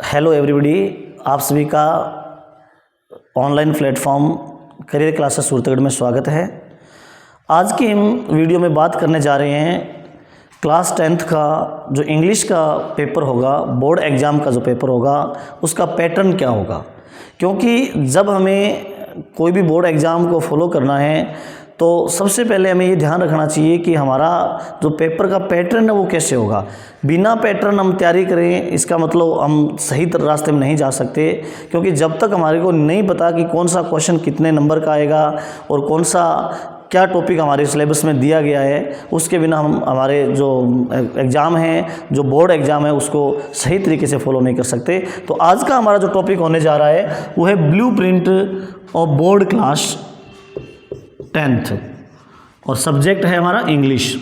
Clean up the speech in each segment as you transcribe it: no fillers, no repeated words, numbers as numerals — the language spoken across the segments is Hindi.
हेलो एवरीबॉडी, आप सभी का online platform career classes Suratgarh में स्वागत है। आज की हम वीडियो में बात करने जा रहे हैं क्लास 10th का जो इंग्लिश का पेपर होगा, बोर्ड एग्ज़ाम का जो पेपर होगा उसका पैटर्न क्या होगा। क्योंकि जब हमें कोई भी बोर्ड एग्ज़ाम को फॉलो करना है तो सबसे पहले हमें ये ध्यान रखना चाहिए कि हमारा जो पेपर का पैटर्न है वो कैसे होगा। बिना पैटर्न हम तैयारी करें इसका मतलब हम सही रास्ते में नहीं जा सकते, क्योंकि जब तक हमारे को नहीं पता कि कौन सा क्वेश्चन कितने नंबर का आएगा और कौन सा क्या टॉपिक हमारे सिलेबस में दिया गया है, उसके बिना हम हमारे जो एग्ज़ाम है, जो बोर्ड एग्ज़ाम है, उसको सही तरीके से फॉलो नहीं कर सकते। तो आज का हमारा जो टॉपिक होने जा रहा है वो है blueprint of board class 10th और सब्जेक्ट है हमारा इंग्लिश।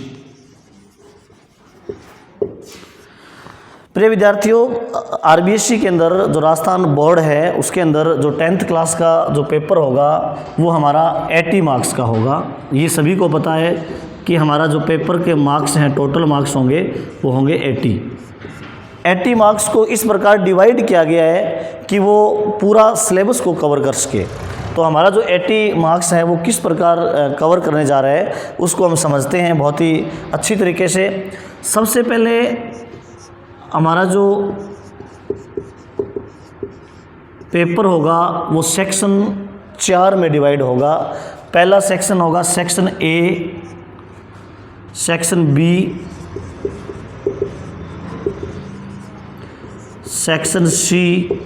प्रिय विद्यार्थियों, आरबीएससी के अंदर जो राजस्थान बोर्ड है उसके अंदर जो 10th क्लास का जो पेपर होगा वो हमारा 80 मार्क्स का होगा। ये सभी को पता है कि हमारा जो पेपर के मार्क्स हैं, टोटल मार्क्स होंगे वो होंगे 80 मार्क्स को इस प्रकार डिवाइड किया गया है कि वो पूरा सिलेबस को कवर कर सके। तो हमारा जो 80 मार्क्स है वो किस प्रकार कवर करने जा रहा है उसको हम समझते हैं बहुत ही अच्छी तरीके से। सबसे पहले हमारा जो पेपर होगा वो सेक्शन 4 में डिवाइड होगा। पहला सेक्शन होगा section A, section B, section C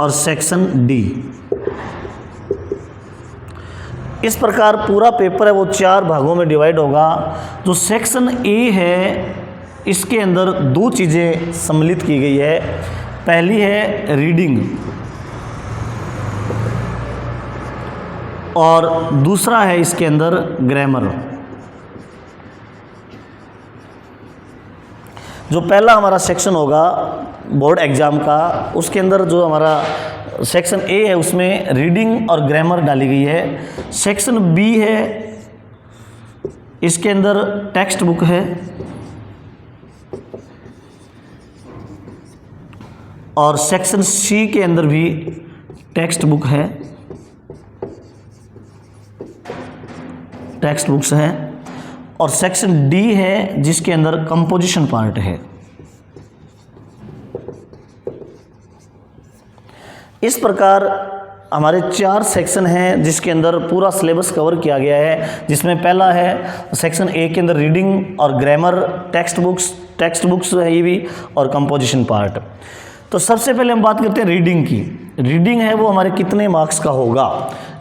और सेक्शन डी। इस प्रकार पूरा पेपर है वो 4 भागों में डिवाइड होगा। जो सेक्शन ए है इसके अंदर 2 चीज़ें सम्मिलित की गई है। पहली है रीडिंग और दूसरा है इसके अंदर ग्रामर। जो पहला हमारा सेक्शन होगा बोर्ड एग्ज़ाम का, उसके अंदर जो हमारा सेक्शन ए है उसमें रीडिंग और ग्रामर डाली गई है। सेक्शन बी है, इसके अंदर टेक्स्ट बुक है और सेक्शन सी के अंदर भी टेक्स्ट बुक है, टेक्स्ट बुक्स हैं। और सेक्शन डी है जिसके अंदर कंपोजिशन पार्ट है। इस प्रकार हमारे 4 सेक्शन हैं जिसके अंदर पूरा सिलेबस कवर किया गया है। जिसमें पहला है सेक्शन ए के अंदर रीडिंग और ग्रामर, टेक्स्ट बुक्स है ये भी, और कंपोजिशन पार्ट। तो सबसे पहले हम बात करते हैं रीडिंग की। रीडिंग है वो हमारे कितने मार्क्स का होगा।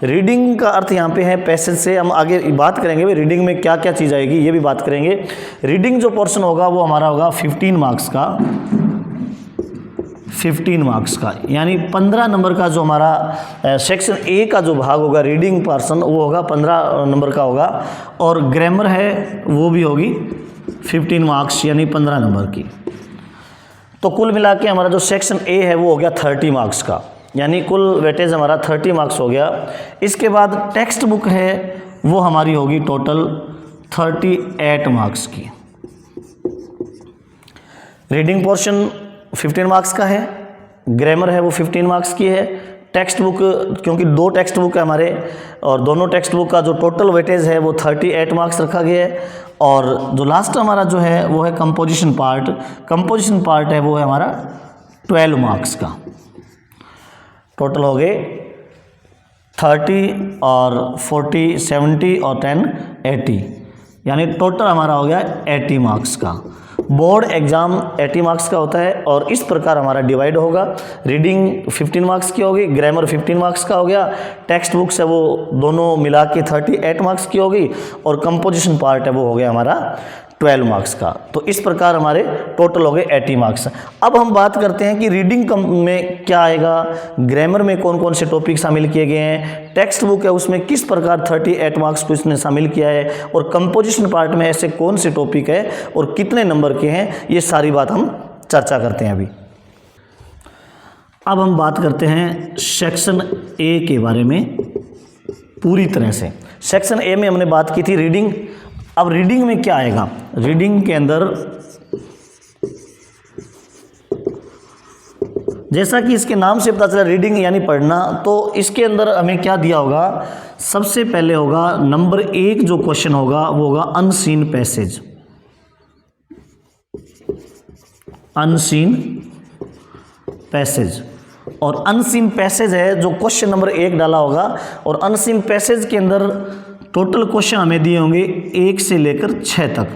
रीडिंग का अर्थ यहाँ पे है पैसेज से। हम आगे बात करेंगे भाई रीडिंग में क्या क्या चीज़ आएगी, ये भी बात करेंगे। रीडिंग जो पोर्शन होगा वो हमारा होगा 15 मार्क्स का, 15 मार्क्स का, यानी 15 नंबर का जो हमारा सेक्शन ए का जो भाग होगा रीडिंग पोर्शन वो होगा 15 नंबर का होगा। और ग्रामर है वो भी होगी 15 मार्क्स यानी 15 नंबर की। तो कुल मिला के हमारा जो सेक्शन ए है वो हो गया 30 मार्क्स का, यानी कुल वेटेज हमारा 30 मार्क्स हो गया। इसके बाद टेक्स्ट बुक है वो हमारी होगी टोटल 38 मार्क्स की। रीडिंग पोर्शन 15 मार्क्स का है, ग्रामर है वो 15 मार्क्स की है। टेक्स्ट बुक, क्योंकि 2 टेक्स्ट बुक है हमारे और दोनों टेक्स्ट बुक का जो टोटल वेटेज है वो 38 मार्क्स रखा गया है। और जो लास्ट हमारा जो है वो है कंपोजिशन पार्ट। कंपोजिशन पार्ट है वो है हमारा 12 मार्क्स का। टोटल हो गए 30 और 40 70 और 10 80, यानी टोटल हमारा हो गया 80 मार्क्स का। बोर्ड एग्ज़ाम 80 मार्क्स का होता है और इस प्रकार हमारा डिवाइड होगा। रीडिंग 15 मार्क्स की होगी, ग्रामर 15 मार्क्स का हो गया, टेक्स्ट बुक्स है वो दोनों मिला के 38 मार्क्स की होगी और कंपोजिशन पार्ट है वो हो गया हमारा 12 मार्क्स का। तो इस प्रकार हमारे टोटल हो गए 80 मार्क्स। अब हम बात करते हैं कि रीडिंग में क्या आएगा, ग्रामर में कौन कौन से टॉपिक शामिल किए गए हैं, टेक्स्ट बुक है उसमें किस प्रकार 38 मार्क्स को इसने शामिल किया है, और कंपोजिशन पार्ट में ऐसे कौन से टॉपिक है और कितने नंबर के हैं, ये सारी बात हम चर्चा करते हैं अभी। अब हम बात करते हैं सेक्शन ए के बारे में पूरी तरह से। सेक्शन ए में हमने बात की थी रीडिंग। अब रीडिंग में क्या आएगा, रीडिंग के अंदर जैसा कि इसके नाम से पता चला रीडिंग यानी पढ़ना, तो इसके अंदर हमें क्या दिया होगा, सबसे पहले होगा नंबर 1 जो क्वेश्चन होगा वो होगा अनसीन पैसेज। अनसीन पैसेज, और अनसीन पैसेज है जो क्वेश्चन नंबर 1 डाला होगा। और अनसीन पैसेज के अंदर टोटल क्वेश्चन हमें दिए होंगे 1 से लेकर 6 तक,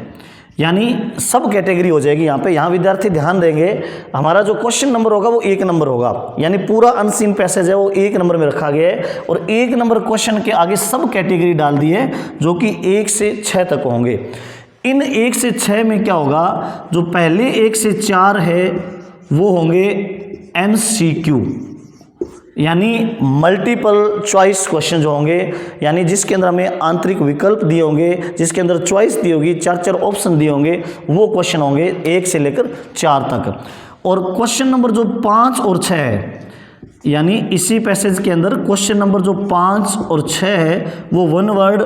यानी सब कैटेगरी हो जाएगी यहाँ पे। यहाँ विद्यार्थी ध्यान देंगे, हमारा जो क्वेश्चन नंबर होगा वो 1 नंबर होगा, यानी पूरा अनसीन पैसेज है वो 1 नंबर में रखा गया है। और 1 नंबर क्वेश्चन के आगे सब कैटेगरी डाल दी है जो कि 1 से 6 तक होंगे। इन 1 से 6 में क्या होगा, जो पहले 1 से 4 है वो होंगे MCQ, यानी मल्टीपल चॉइस क्वेश्चन जो होंगे, यानी जिसके अंदर हमें आंतरिक विकल्प दिए होंगे, जिसके अंदर चॉइस दी होगी, 4 ऑप्शन दिए होंगे, वो क्वेश्चन होंगे 1 से लेकर 4 तक। और क्वेश्चन नंबर जो 5 और 6 है, यानी इसी पैसेज के अंदर क्वेश्चन नंबर जो 5 और 6 है वो 1 वर्ड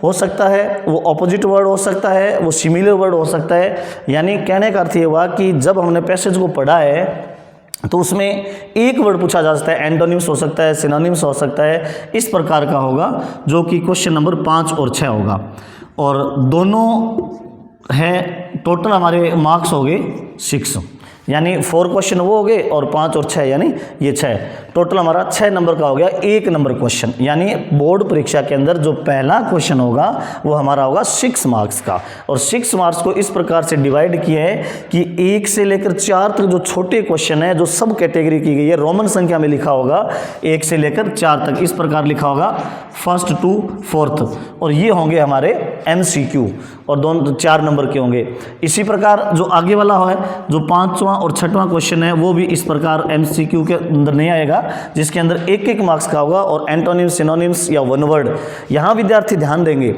हो सकता है, वो ऑपोजिट वर्ड हो सकता है, वो सिमिलर वर्ड हो सकता है। यानी कहने का अर्थ ये हुआ कि जब हमने पैसेज को पढ़ा है तो उसमें एक वर्ड पूछा जा सकता है, एंटोनिम्स हो सकता है, सिनोनिम्स हो सकता है, इस प्रकार का होगा जो कि क्वेश्चन नंबर 5 और 6 होगा। और दोनों है, टोटल हमारे मार्क्स हो गए 6, यानी 4 क्वेश्चन वो हो गए और 5 और 6 यानी ये 6, टोटल हमारा 6 नंबर का हो गया 1 नंबर क्वेश्चन। यानी बोर्ड परीक्षा के अंदर जो पहला क्वेश्चन होगा वो हमारा होगा 6 मार्क्स का। और 6 मार्क्स को इस प्रकार से डिवाइड किया है कि 1 से लेकर 4 तक जो छोटे क्वेश्चन है, जो सब कैटेगरी की गई है, रोमन संख्या में लिखा होगा 1 से लेकर 4 तक, इस प्रकार लिखा होगा 1st to 4th, और ये होंगे हमारे MCQ, और दोनों 4 नंबर के होंगे। इसी प्रकार जो आगे वाला है, जो 5वां और 6वां क्वेश्चन है, वो भी इस प्रकार MCQ के अंदर नहीं आएगा, जिसके अंदर 1 मार्क्स का होगा, और एंटोनिम्स, सिनोनिम्स या 1 वर्ड। यहाँ विद्यार्थी ध्यान देंगे,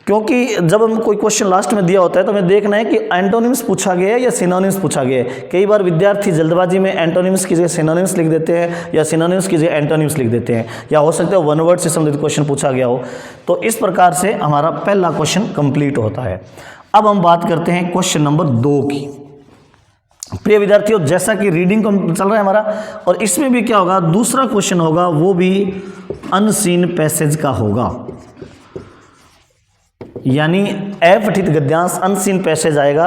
क्योंकि जब हम कोई क्वेश्चन लास्ट में दिया होता है तो हमें देखना है कि एंटोनिम्स पूछा गया है या सिनोनिम्स पूछा गया है। कई बार विद्यार्थी जल्दबाजी में एंटोनिम्स की जगह सिनोनिम्स लिख देते हैं या सिनोनिम्स की जगह एंटोनिम्स लिख देते हैं, या हो सकता है 1 वर्ड से संबंधित क्वेश्चन पूछा गया हो। तो इस प्रकार से हमारा पहला क्वेश्चन कंप्लीट होता है। अब हम बात करते हैं क्वेश्चन नंबर 2 की। प्रिय विद्यार्थियों, जैसा कि रीडिंग चल रहा है हमारा, और इसमें भी क्या होगा, दूसरा क्वेश्चन होगा वो भी अनसीन पैसेज का होगा, यानी अपठित गद्यांश अनसीन पैसेज आएगा।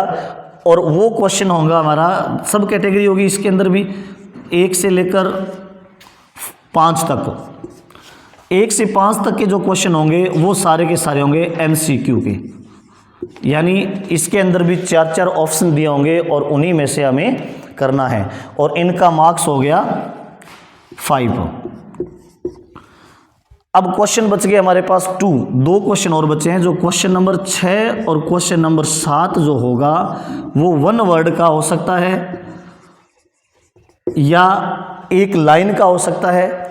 और वो क्वेश्चन होगा हमारा, सब कैटेगरी होगी इसके अंदर भी, 1 से लेकर 5 तक। 1 से 5 तक के जो क्वेश्चन होंगे वो सारे के सारे होंगे MCQ के, यानी इसके अंदर भी 4 ऑप्शन दिए होंगे और उन्हीं में से हमें करना है, और इनका मार्क्स हो गया 5। अब क्वेश्चन बच गए हमारे पास 2 क्वेश्चन और बचे हैं, जो क्वेश्चन नंबर 6 और क्वेश्चन नंबर 7 जो होगा वो 1 वर्ड का हो सकता है या 1 लाइन का हो सकता है।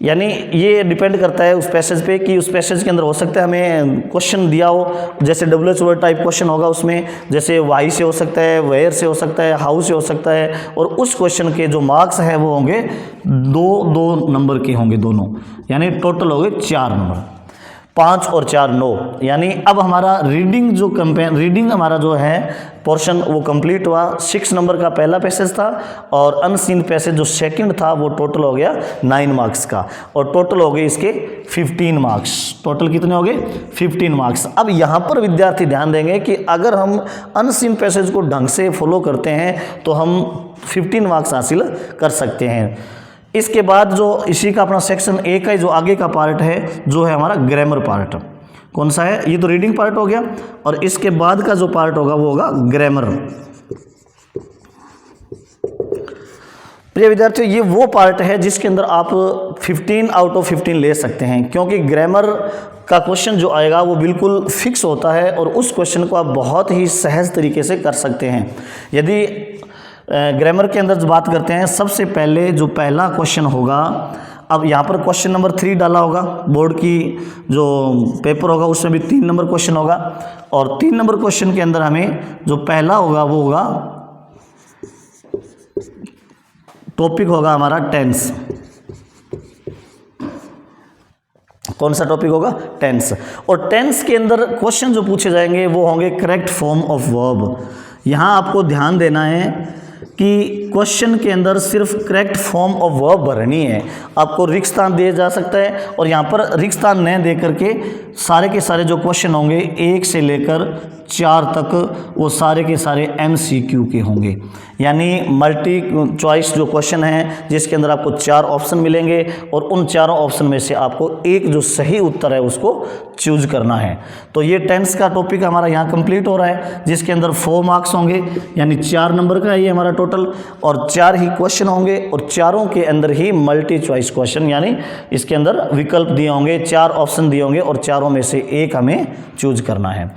यानी ये डिपेंड करता है उस पैसेज पे कि उस पैसेज के अंदर हो सकता है हमें क्वेश्चन दिया हो, जैसे WH वर्ड टाइप क्वेश्चन होगा उसमें, जैसे वाई से हो सकता है, वेयर से हो सकता है, हाउ से हो सकता है, और उस क्वेश्चन के जो मार्क्स हैं वो होंगे 2 नंबर के होंगे दोनों, यानी टोटल हो गए 4 नंबर, 5 और 4 9। यानी अब हमारा रीडिंग हमारा जो है पोर्शन वो कंप्लीट हुआ। 6 नंबर का पहला पैसेज था, और अनसीन पैसेज जो सेकंड था वो टोटल हो गया 9 मार्क्स का, और टोटल हो गए इसके 15 मार्क्स। टोटल कितने हो गए? 15 मार्क्स। अब यहाँ पर विद्यार्थी ध्यान देंगे कि अगर हम अनसीन पैसेज को ढंग से फॉलो करते हैं तो हम 15 मार्क्स हासिल कर सकते हैं। इसके बाद जो इसी का अपना सेक्शन 1 का जो आगे का पार्ट है, जो है हमारा ग्रामर पार्ट। कौन सा है? ये तो रीडिंग पार्ट हो गया, और इसके बाद का जो पार्ट होगा वो होगा ग्रामर। प्रिय विद्यार्थियों, ये वो पार्ट है जिसके अंदर आप 15 आउट ऑफ 15 ले सकते हैं, क्योंकि ग्रामर का क्वेश्चन जो आएगा वो बिल्कुल फिक्स होता है, और उस क्वेश्चन को आप बहुत ही सहज तरीके से कर सकते हैं। यदि ग्रामर के अंदर बात करते हैं, सबसे पहले जो पहला क्वेश्चन होगा, अब यहाँ पर क्वेश्चन नंबर 3 डाला होगा, बोर्ड की जो पेपर होगा उसमें भी 3 नंबर क्वेश्चन होगा, और 3 नंबर क्वेश्चन के अंदर हमें जो पहला होगा वो होगा, टॉपिक होगा हमारा टेंस। कौन सा टॉपिक होगा? टेंस। और टेंस के अंदर क्वेश्चन जो पूछे जाएंगे वो होंगे करेक्ट फॉर्म ऑफ वर्ब। यहाँ आपको ध्यान देना है कि क्वेश्चन के अंदर सिर्फ करेक्ट फॉर्म ऑफ वर्ब भरनी है। आपको रिक्त स्थान दिया जा सकता है और यहाँ पर रिक्त स्थान न दे करके सारे के सारे जो क्वेश्चन होंगे 1 से लेकर 4 तक वो सारे के सारे MCQ के होंगे, यानी मल्टी चॉइस जो क्वेश्चन है जिसके अंदर आपको 4 ऑप्शन मिलेंगे और उन चारों ऑप्शन में से आपको एक जो सही उत्तर है उसको चूज करना है। तो ये टेंस का टॉपिक हमारा यहाँ कंप्लीट हो रहा है, जिसके अंदर 4 मार्क्स होंगे, यानी 4 नंबर का ये हमारा टोटल, और 4 ही क्वेश्चन होंगे और चारों के अंदर ही मल्टी चॉइस क्वेश्चन, यानी इसके अंदर विकल्प दिए होंगे, 4 ऑप्शन दिए होंगे और चारों में से एक हमें चूज करना है।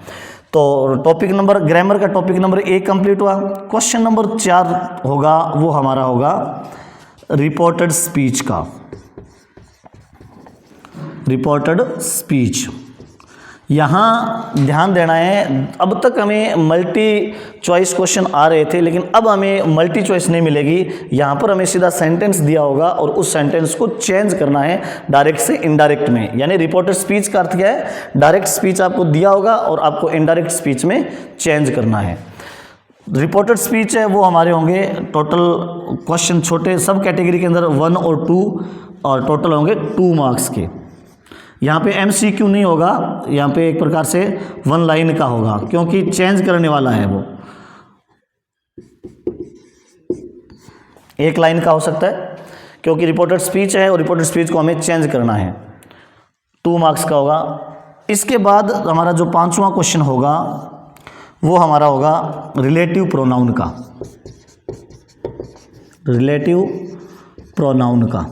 तो टॉपिक नंबर ग्रामर का टॉपिक नंबर 1 कंप्लीट हुआ। क्वेश्चन नंबर 4 होगा, वो हमारा होगा रिपोर्टेड स्पीच का। रिपोर्टेड स्पीच, यहाँ ध्यान देना है, अब तक हमें मल्टी चॉइस क्वेश्चन आ रहे थे लेकिन अब हमें मल्टी चॉइस नहीं मिलेगी। यहाँ पर हमें सीधा सेंटेंस दिया होगा और उस सेंटेंस को चेंज करना है डायरेक्ट से इनडायरेक्ट में। यानी रिपोर्टेड स्पीच का अर्थ क्या है, डायरेक्ट स्पीच आपको दिया होगा और आपको इनडायरेक्ट स्पीच में चेंज करना है। रिपोर्टेड स्पीच है वो हमारे होंगे टोटल क्वेश्चन छोटे सब कैटेगरी के अंदर 1 और 2 और टोटल होंगे 2 मार्क्स के। यहाँ पे MCQ नहीं होगा, यहाँ पे एक प्रकार से 1 लाइन का होगा क्योंकि चेंज करने वाला है वो, 1 लाइन का हो सकता है क्योंकि रिपोर्टेड स्पीच है और रिपोर्टेड स्पीच को हमें चेंज करना है, 2 मार्क्स का होगा। इसके बाद हमारा जो 5वां क्वेश्चन होगा वो हमारा होगा रिलेटिव प्रोनाउन का। रिलेटिव प्रोनाउन का,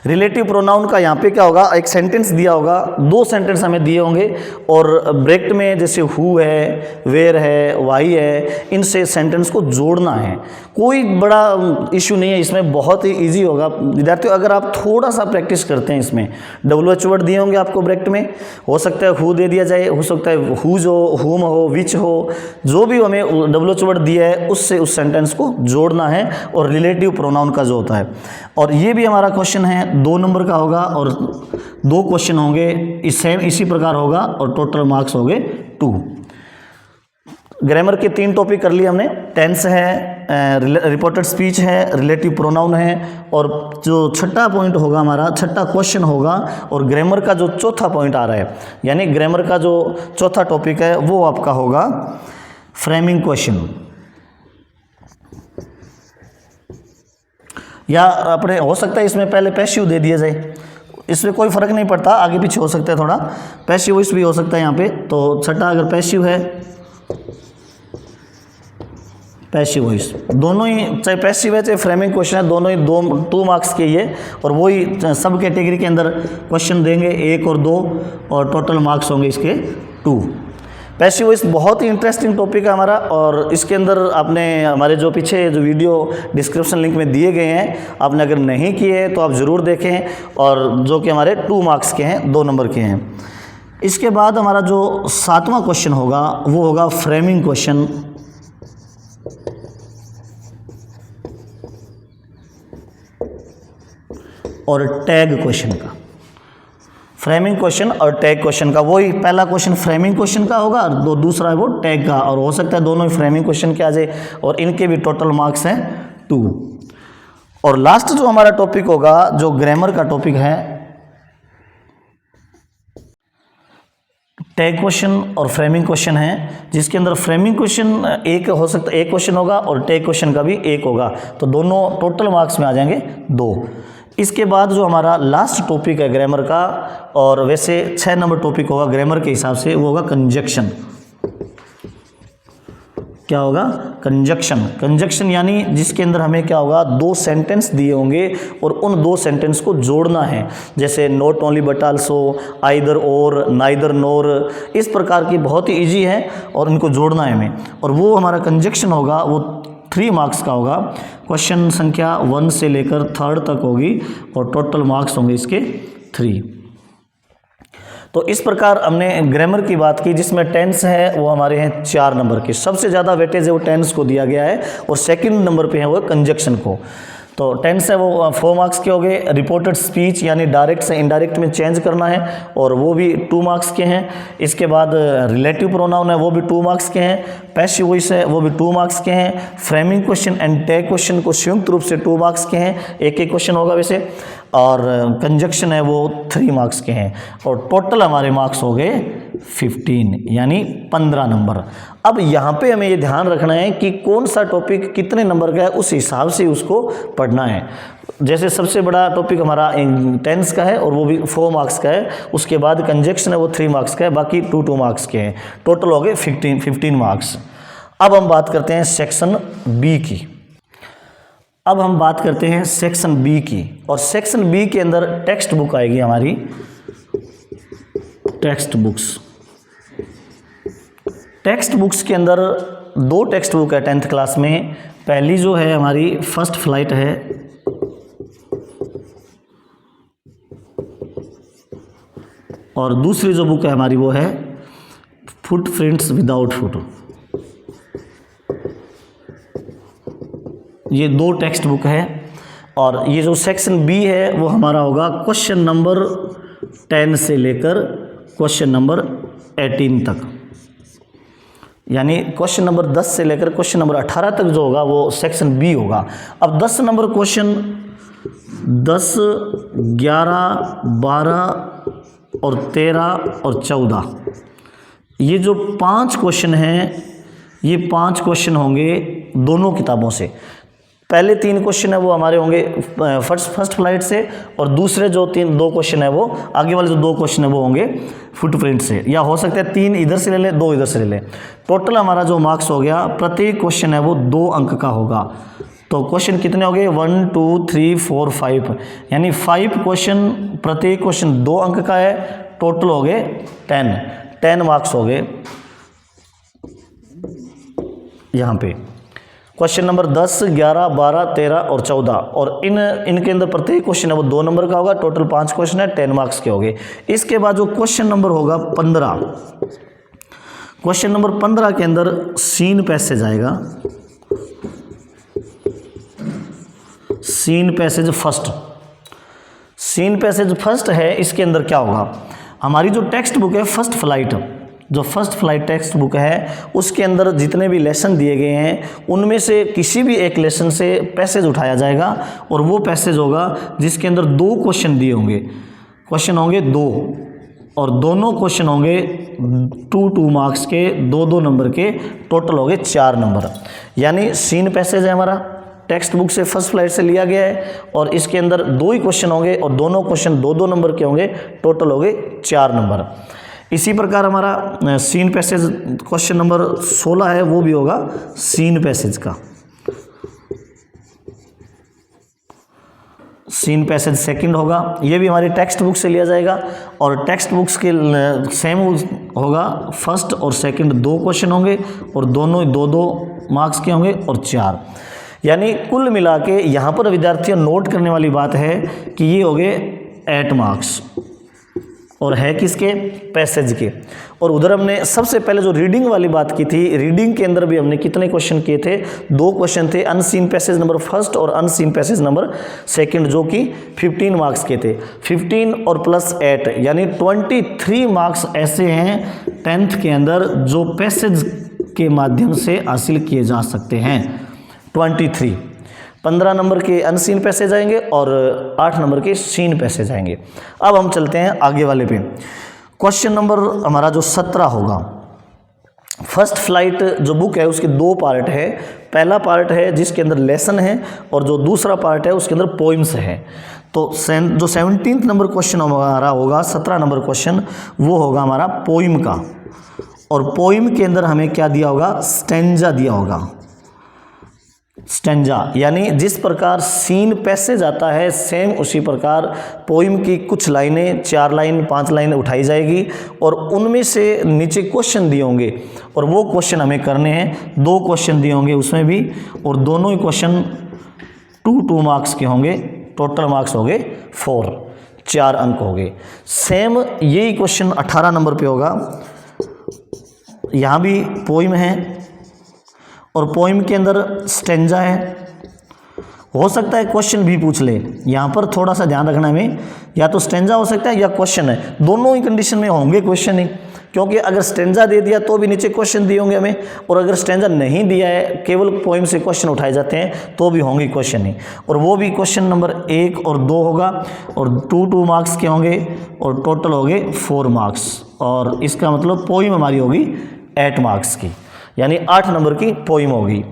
रिलेटिव प्रोनाउन का यहाँ पे क्या होगा, एक सेंटेंस दिया होगा, 2 सेंटेंस हमें दिए होंगे और ब्रैकेट में जैसे हु है, वेयर है, वाई है, इनसे सेंटेंस को जोड़ना है। कोई बड़ा इशू नहीं है इसमें, बहुत ही इजी होगा विद्यार्थियों अगर आप थोड़ा सा प्रैक्टिस करते हैं। इसमें WH वर्ड दिए होंगे आपको ब्रैकेट में, हो सकता है हु दे दिया जाए, हो सकता है हुज हो, हुम हो, विच हो, जो भी हमें WH वर्ड दिया है उससे उस सेंटेंस को जोड़ना है और रिलेटिव प्रोनाउन का जो होता है। और ये भी हमारा क्वेश्चन है 2 नंबर का होगा और 2 क्वेश्चन होंगे सेम इसी प्रकार होगा और टोटल मार्क्स होंगे 2। ग्रामर के 3 टॉपिक कर लिए हमने, टेंस है, रिपोर्टेड स्पीच है, रिलेटिव प्रोनाउन है और जो छठा पॉइंट होगा हमारा, छठा क्वेश्चन होगा और ग्रामर का जो चौथा पॉइंट आ रहा है, यानी ग्रामर का जो चौथा टॉपिक है वो आपका होगा फ्रेमिंग क्वेश्चन। या अपने हो सकता है इसमें पहले पैसिव दे दिया जाए, इसमें कोई फ़र्क नहीं पड़ता, आगे पीछे हो सकता है थोड़ा, पैसिव वॉइस भी हो सकता है यहाँ पे। तो छठा अगर पैसिव है, पैसिव वॉइस दोनों ही, चाहे पैसिव है चाहे फ्रेमिंग क्वेश्चन है, दोनों ही 2 मार्क्स के ये, और वही सब कैटेगरी के अंदर क्वेश्चन देंगे 1 और 2 और टोटल मार्क्स होंगे इसके 2। पैसिव वॉइस बहुत ही इंटरेस्टिंग टॉपिक है हमारा और इसके अंदर आपने हमारे जो पीछे जो वीडियो डिस्क्रिप्शन लिंक में दिए गए हैं, आपने अगर नहीं किए तो आप ज़रूर देखें, और जो कि हमारे 2 मार्क्स के हैं, 2 नंबर के हैं। इसके बाद हमारा जो 7वां क्वेश्चन होगा वो होगा फ्रेमिंग क्वेश्चन। और टैग क्वेश्चन का, फ्रेमिंग क्वेश्चन और टैग क्वेश्चन का, वही पहला क्वेश्चन फ्रेमिंग क्वेश्चन का होगा और दूसरा है वो टैग का, और हो सकता है दोनों ही फ्रेमिंग क्वेश्चन के आ जाए और इनके भी टोटल मार्क्स हैं 2। और लास्ट जो हमारा टॉपिक होगा जो ग्रामर का टॉपिक है, टैग क्वेश्चन और फ्रेमिंग क्वेश्चन है, जिसके अंदर फ्रेमिंग क्वेश्चन एक हो सकता है, 1 क्वेश्चन होगा और टैग क्वेश्चन का भी 1 होगा, तो दोनों टोटल मार्क्स में आ जाएंगे 2। इसके बाद जो हमारा लास्ट टॉपिक है ग्रामर का, और वैसे 6 नंबर टॉपिक होगा ग्रामर के हिसाब से, वो होगा कंजक्शन। क्या होगा, कंजक्शन। कंजक्शन यानी जिसके अंदर हमें क्या होगा, 2 सेंटेंस दिए होंगे और उन 2 सेंटेंस को जोड़ना है, जैसे not only but also, either और, नाइदर नोर, इस प्रकार की बहुत ही ईजी है और इनको जोड़ना है हमें, और वो हमारा कंजक्शन होगा, वो 3 मार्क्स का होगा। क्वेश्चन संख्या 1 से लेकर 3rd तक होगी और टोटल मार्क्स होंगे इसके 3। तो इस प्रकार हमने ग्रामर की बात की, जिसमें टेंस है वो हमारे हैं 4 नंबर के, सबसे ज़्यादा वेटेज है वो टेंस को दिया गया है और 2nd नंबर पे है वो कंजक्शन को। तो टेंस है वो 4 मार्क्स के हो गए। रिपोर्टेड स्पीच यानी डायरेक्ट से इनडायरेक्ट में चेंज करना है और वो भी 2 मार्क्स के हैं। इसके बाद रिलेटिव प्रोनाउन है वो भी 2 मार्क्स के हैं। पैसिव वॉइस है वो भी 2 मार्क्स के हैं। Framing question and tag question को संयुक्त रूप से 2 मार्क्स के हैं, एक एक क्वेश्चन होगा वैसे। और कंजक्शन है वो 3 मार्क्स के हैं और टोटल हमारे मार्क्स हो गए 15 यानी 15 नंबर। अब यहाँ पे हमें ये ध्यान रखना है कि कौन सा टॉपिक कितने नंबर का है, उस हिसाब से उसको पढ़ना है। जैसे सबसे बड़ा टॉपिक हमारा टेंस का है और वो भी 4 मार्क्स का है। उसके बाद कंजक्शन है वो 3 मार्क्स का है, बाकी 2 मार्क्स के हैं। टोटल हो गए 15 मार्क्स। अब हम बात करते हैं सेक्शन बी की। अब हम बात करते हैं सेक्शन बी की, और सेक्शन बी के अंदर टेक्स्ट बुक आएगी हमारी, टेक्स्ट बुक्स। टेक्स्ट बुक्स के अंदर 2 टेक्स्ट बुक है 10th क्लास में। पहली जो है हमारी फर्स्ट फ्लाइट है, और दूसरी जो बुक है हमारी वो है फुटप्रिंट्स विदाउट फुट। ये 2 टेक्स्ट बुक है। और ये जो सेक्शन बी है वो हमारा होगा क्वेश्चन नंबर 10 से लेकर क्वेश्चन नंबर 18 तक, यानी क्वेश्चन नंबर 10 से लेकर क्वेश्चन नंबर 18 तक जो होगा वो सेक्शन बी होगा। अब 10 नंबर क्वेश्चन 10, 11, 12 और 13 और 14, ये जो 5 क्वेश्चन हैं, ये 5 क्वेश्चन होंगे दोनों किताबों से। पहले 3 क्वेश्चन है वो हमारे होंगे फर्स्ट फ्लाइट से, और दूसरे जो 2 क्वेश्चन है वो आगे वाले जो 2 क्वेश्चन है वो होंगे फुटप्रिंट से, या हो सकता है 3 इधर से ले लें 2 इधर से ले लें। टोटल हमारा जो मार्क्स हो गया, प्रत्येक क्वेश्चन है वो 2 अंक का होगा। तो क्वेश्चन कितने हो गए 1 2 3 4 5, यानी 5 क्वेश्चन, प्रत्येक क्वेश्चन 2 अंक का है। टोटल हो गए 10 मार्क्स हो गए यहाँ पे। क्वेश्चन नंबर 10, 11, 12, 13 और 14, और इनके अंदर प्रत्येक क्वेश्चन है वो 2 नंबर का होगा। टोटल 5 क्वेश्चन है, 10 मार्क्स के हो गए। इसके बाद जो क्वेश्चन नंबर होगा 15, क्वेश्चन नंबर 15 के अंदर सीन पैसेज आएगा, seen passage first. Seen passage first है, इसके अंदर क्या होगा, हमारी जो टेक्स्ट बुक है फर्स्ट फ्लाइट, जो फर्स्ट फ्लाइट टेक्स्ट बुक है उसके अंदर जितने भी लेसन दिए गए हैं उनमें से किसी भी एक लेसन से पैसेज उठाया जाएगा, और वो पैसेज होगा जिसके अंदर 2 क्वेश्चन दिए होंगे। क्वेश्चन होंगे 2, और दोनों क्वेश्चन होंगे 2 मार्क्स के, 2 नंबर के। टोटल हो गए 4 नंबर। यानी सीन पैसेज है हमारा, टेक्स्ट बुक से फर्स्ट फ्लाइट से लिया गया है, और इसके अंदर 2 ही क्वेश्चन होंगे और दोनों क्वेश्चन 2 नंबर के होंगे। टोटल हो गए 4 नंबर। इसी प्रकार हमारा सीन पैसेज क्वेश्चन नंबर 16 है, वो भी होगा सीन पैसेज का। सीन पैसेज सेकंड होगा, ये भी हमारी टेक्स्ट बुक से लिया जाएगा, और टेक्स्ट बुक्स के सेम होगा। फर्स्ट और सेकंड 2 क्वेश्चन होंगे और दोनों 2 मार्क्स के होंगे और 4, यानी कुल मिला के यहाँ पर विद्यार्थियों नोट करने वाली बात है कि ये हो गए 8 मार्क्स, और है किसके, पैसेज के। और उधर हमने सबसे पहले जो रीडिंग वाली बात की थी, रीडिंग के अंदर भी हमने कितने क्वेश्चन किए थे, 2 क्वेश्चन थे, अनसीन पैसेज नंबर फर्स्ट और अनसीन पैसेज नंबर सेकंड, जो कि 15 मार्क्स के थे। 15 और प्लस 8 यानी 23 मार्क्स ऐसे हैं 10th के अंदर जो पैसेज के माध्यम से हासिल किए जा सकते हैं। 23, 15 नंबर के अनसीन पैसेज आएंगे और 8 नंबर के सीन पैसेज आएंगे। अब हम चलते हैं आगे वाले पे। क्वेश्चन नंबर हमारा जो 17 होगा, फर्स्ट फ्लाइट जो बुक है उसके 2 पार्ट है। पहला पार्ट है जिसके अंदर लेसन है, और जो दूसरा पार्ट है उसके अंदर पोइम्स है। तो जो 17th नंबर क्वेश्चन हमारा होगा, 17 नंबर क्वेश्चन, वो होगा हमारा पोइम का। और पोइम के अंदर हमें क्या दिया होगा, स्टेंजा दिया होगा। स्टेंजा यानी जिस प्रकार सीन पैसेज आता है, सेम उसी प्रकार पोइम की कुछ लाइनें, 4 लाइन 5 लाइन उठाई जाएगी, और उनमें से नीचे क्वेश्चन दिए होंगे, और वो क्वेश्चन हमें करने हैं। 2 क्वेश्चन दिए होंगे उसमें भी, और दोनों ही क्वेश्चन 2 मार्क्स के होंगे। टोटल मार्क्स हो गए 4 अंक हो गए। सेम यही क्वेश्चन 18 नंबर पे होगा। यहाँ भी पोइम है, और पोइम के अंदर स्टेंजा है, हो सकता है क्वेश्चन भी पूछ ले, यहाँ पर थोड़ा सा ध्यान रखना हमें, या तो स्टेंजा हो सकता है या क्वेश्चन है, दोनों ही कंडीशन में होंगे क्वेश्चन ही, क्योंकि अगर स्टेंजा दे दिया तो भी नीचे क्वेश्चन दिए होंगे हमें, और अगर स्टेंजा नहीं दिया है, केवल पोइम से क्वेश्चन उठाए जाते हैं तो भी होंगे क्वेश्चन ही, और वो भी क्वेश्चन नंबर 1 और 2 होगा, और 2 मार्क्स के होंगे, और टोटल हो गए 4 मार्क्स, और इसका मतलब पोइम हमारी होगी 8 मार्क्स की, यानी 8 नंबर की पोइम होगी।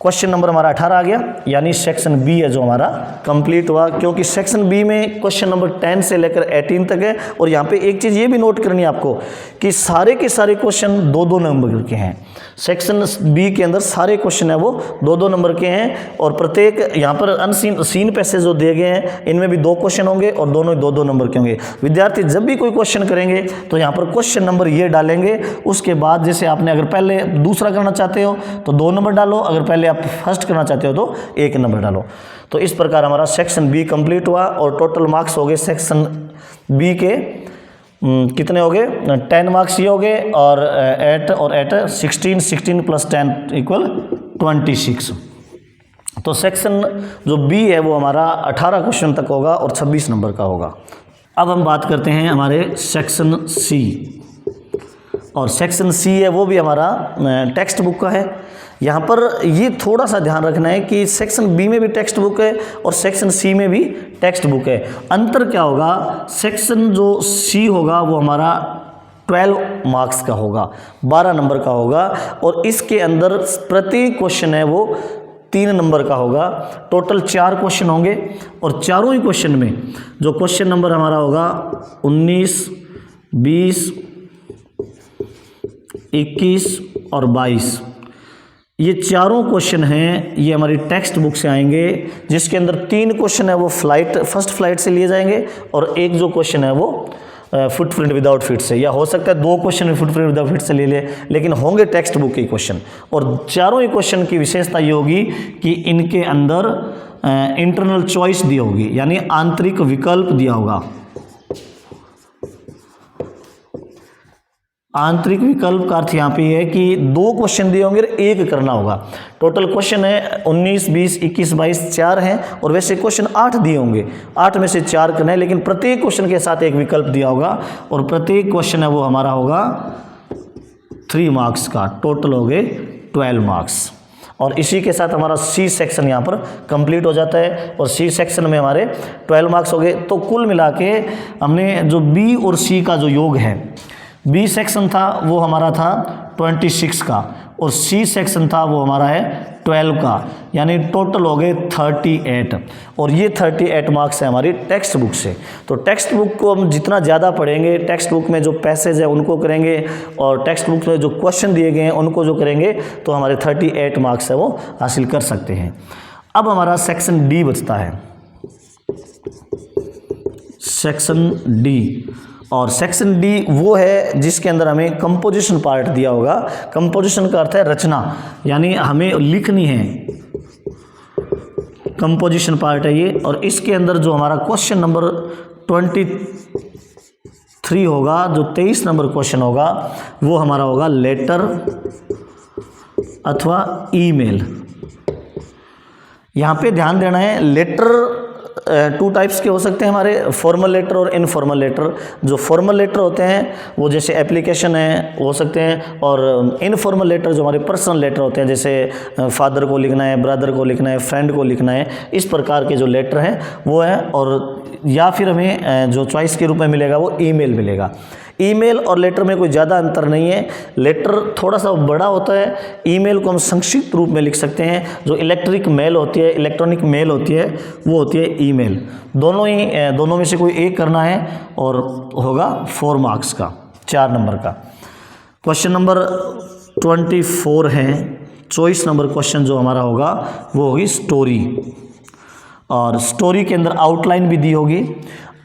क्वेश्चन नंबर हमारा 18 आ गया, यानी सेक्शन बी है जो हमारा कंप्लीट हुआ, क्योंकि सेक्शन बी में क्वेश्चन नंबर 10 से लेकर 18 तक है। और यहाँ पे एक चीज़ ये भी नोट करनी है आपको कि सारे के सारे क्वेश्चन 2-2 नंबर के हैं। सेक्शन बी के अंदर सारे क्वेश्चन है वो 2-2 नंबर के हैं, और प्रत्येक यहाँ पर अनसीन सीन पैसेज जो दिए गए हैं इनमें भी 2 क्वेश्चन होंगे और दोनों ही 2-2 नंबर के होंगे। विद्यार्थी जब भी कोई क्वेश्चन करेंगे तो यहाँ पर क्वेश्चन नंबर ये डालेंगे, उसके बाद जैसे आपने अगर पहले दूसरा करना चाहते हो तो 2 नंबर डालो, अगर पहले आप फर्स्ट करना चाहते हो तो 1 नंबर डालो। तो इस प्रकार हमारा सेक्शन बी कंप्लीट हुआ, और टोटल मार्क्स हो गए सेक्शन बी के कितने हो गए, 10 मार्क्स ये हो गए, और 8 16 प्लस 10 इक्वल 26। तो सेक्शन जो बी है वो हमारा 18 क्वेश्चन तक होगा और 26 नंबर का होगा। अब हम बात करते हैं हमारे सेक्शन सी, और सेक्शन सी है वो भी हमारा टेक्स्ट बुक का है। यहाँ पर ये थोड़ा सा ध्यान रखना है कि सेक्शन बी में भी टेक्स्ट बुक है और सेक्शन सी में भी टेक्स्ट बुक है। अंतर क्या होगा, सेक्शन जो सी होगा वो हमारा 12 मार्क्स का होगा, 12 नंबर का होगा, और इसके अंदर प्रति क्वेश्चन है वो 3 नंबर का होगा। टोटल 4 क्वेश्चन होंगे, और चारों ही क्वेश्चन में जो क्वेश्चन नंबर हमारा होगा 19, 20, 21 और 22, ये चारों क्वेश्चन हैं ये हमारी टेक्स्ट बुक से आएंगे, जिसके अंदर 3 क्वेश्चन है वो फर्स्ट फ्लाइट से लिए जाएंगे, और एक जो क्वेश्चन है वो फुटप्रिंट विदाउट फिट से, या हो सकता है 2 क्वेश्चन फुटप्रिंट विदाउट फिट से ले ले, लेकिन होंगे टेक्स्ट बुक के क्वेश्चन। और चारों ही क्वेश्चन की विशेषता ये होगी कि इनके अंदर इंटरनल चॉइस दी होगी, यानी आंतरिक विकल्प दिया होगा। आंतरिक विकल्प का अर्थ यहाँ पे है कि 2 क्वेश्चन दिए होंगे, 1 करना होगा। टोटल क्वेश्चन है 19, 20, 21, 22 4 हैं, और वैसे क्वेश्चन 8 दिए होंगे, 8 में से 4 करना है, लेकिन प्रत्येक क्वेश्चन के साथ एक विकल्प दिया होगा, और प्रत्येक क्वेश्चन है वो हमारा होगा 3 मार्क्स का। टोटल हो गए 12 मार्क्स, और इसी के साथ हमारा सी सेक्शन यहाँ पर कंप्लीट हो जाता है, और सी सेक्शन में हमारे 12 मार्क्स हो गए। तो कुल मिला के हमने जो बी और सी का जो योग है, बी सेक्शन था वो हमारा था 26 का, और सी सेक्शन था वो हमारा है 12 का, यानी टोटल हो गए 38, और ये 38 मार्क्स है हमारी टेक्स्ट बुक से। तो टेक्स्ट बुक को हम जितना ज़्यादा पढ़ेंगे, टेक्स्ट बुक में जो पैसेज है उनको करेंगे, और टेक्स्ट बुक में जो क्वेश्चन दिए गए हैं उनको जो करेंगे, तो हमारे 38 मार्क्स है वो हासिल कर सकते हैं। अब हमारा सेक्शन डी बचता है, सेक्शन डी, और सेक्शन डी वो है जिसके अंदर हमें कंपोजिशन पार्ट दिया होगा। कंपोजिशन का अर्थ है रचना, यानी हमें लिखनी है, कंपोजिशन पार्ट है ये। और इसके अंदर जो हमारा क्वेश्चन नंबर 23 होगा, जो 23 नंबर क्वेश्चन होगा, वो हमारा होगा लेटर अथवा ईमेल। यहाँ पे ध्यान देना है, लेटर 2 टाइप्स के हो सकते हैं हमारे, फॉर्मल लेटर और इनफॉर्मल लेटर। जो फॉर्मल लेटर होते हैं वो जैसे एप्लीकेशन है हो सकते हैं, और इनफॉर्मल लेटर जो हमारे पर्सनल लेटर होते हैं, जैसे फादर को लिखना है, ब्रदर को लिखना है, फ्रेंड को लिखना है, इस प्रकार के जो लेटर हैं वो है। और या फिर हमें जो चॉइस के रूप में मिलेगा वो ईमेल मिलेगा। ईमेल और लेटर में कोई ज़्यादा अंतर नहीं है, लेटर थोड़ा सा बड़ा होता है, ईमेल को हम संक्षिप्त रूप में लिख सकते हैं। जो इलेक्ट्रिक मेल होती है, इलेक्ट्रॉनिक मेल होती है, वो होती है ईमेल। दोनों में से कोई एक करना है, और होगा 4 मार्क्स का, 4 नंबर का। क्वेश्चन नंबर 24 है, चॉइस नंबर क्वेश्चन जो हमारा होगा वो होगी स्टोरी, और स्टोरी के अंदर आउटलाइन भी दी होगी।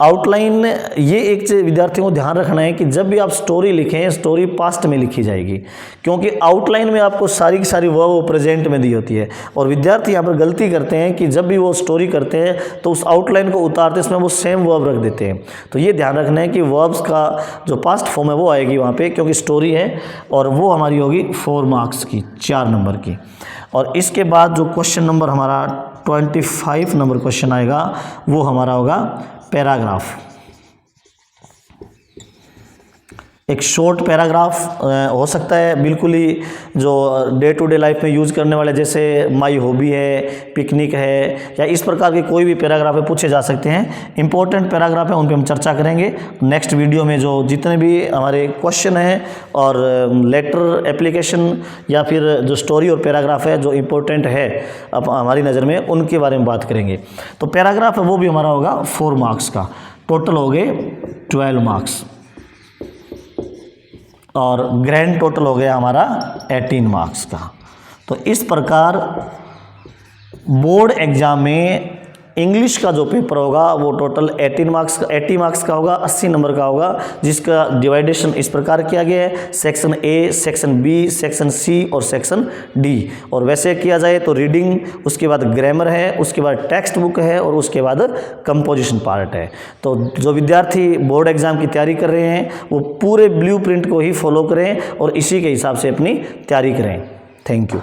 आउटलाइन ये एक चीज़ विद्यार्थियों को ध्यान रखना है कि जब भी आप स्टोरी लिखें, स्टोरी पास्ट में लिखी जाएगी, क्योंकि आउटलाइन में आपको सारी की सारी वर्ब प्रेजेंट में दी होती है। और विद्यार्थी यहाँ पर गलती करते हैं कि जब भी वो स्टोरी करते हैं तो उस आउटलाइन को उतारते इसमें वो सेम वर्ब रख देते हैं। तो ये ध्यान रखना है कि वर्ब्स का जो पास्ट फॉर्म है वो आएगी वहाँ पर, क्योंकि स्टोरी है, और वो हमारी होगी 4 मार्क्स की, 4 नंबर की। और इसके बाद जो क्वेश्चन नंबर हमारा 25 नंबर क्वेश्चन आएगा, वो हमारा होगा पैराग्राफ। एक शॉर्ट पैराग्राफ हो सकता है, बिल्कुल ही जो डे टू डे लाइफ में यूज़ करने वाले, जैसे माई हॉबी है, पिकनिक है, या इस प्रकार के कोई भी पैराग्राफ है पूछे जा सकते हैं। इंपॉर्टेंट पैराग्राफ है, उन पे हम चर्चा करेंगे नेक्स्ट वीडियो में। जो जितने भी हमारे क्वेश्चन हैं और लेटर एप्लीकेशन या फिर जो स्टोरी और पैराग्राफ है जो इम्पोर्टेंट है अब हमारी नज़र में, उनके बारे में बात करेंगे। तो पैराग्राफ है वो भी हमारा होगा 4 मार्क्स का, टोटल हो गए 12 मार्क्स, और ग्रैंड टोटल हो गया हमारा 18 मार्क्स का। तो इस प्रकार बोर्ड एग्जाम में इंग्लिश का जो पेपर होगा वो टोटल 80 मार्क्स का होगा, 80 नंबर का होगा, जिसका डिवाइडेशन इस प्रकार किया गया है, section A, section B, section C और सेक्शन डी। और वैसे किया जाए तो रीडिंग, उसके बाद ग्रामर है, उसके बाद टेक्स्ट बुक है, और उसके बाद कंपोजिशन पार्ट है। तो जो विद्यार्थी बोर्ड एग्जाम की तैयारी कर रहे हैं वो पूरे ब्लूप्रिंट को ही फॉलो करें और इसी के हिसाब से अपनी तैयारी करें। Thank you.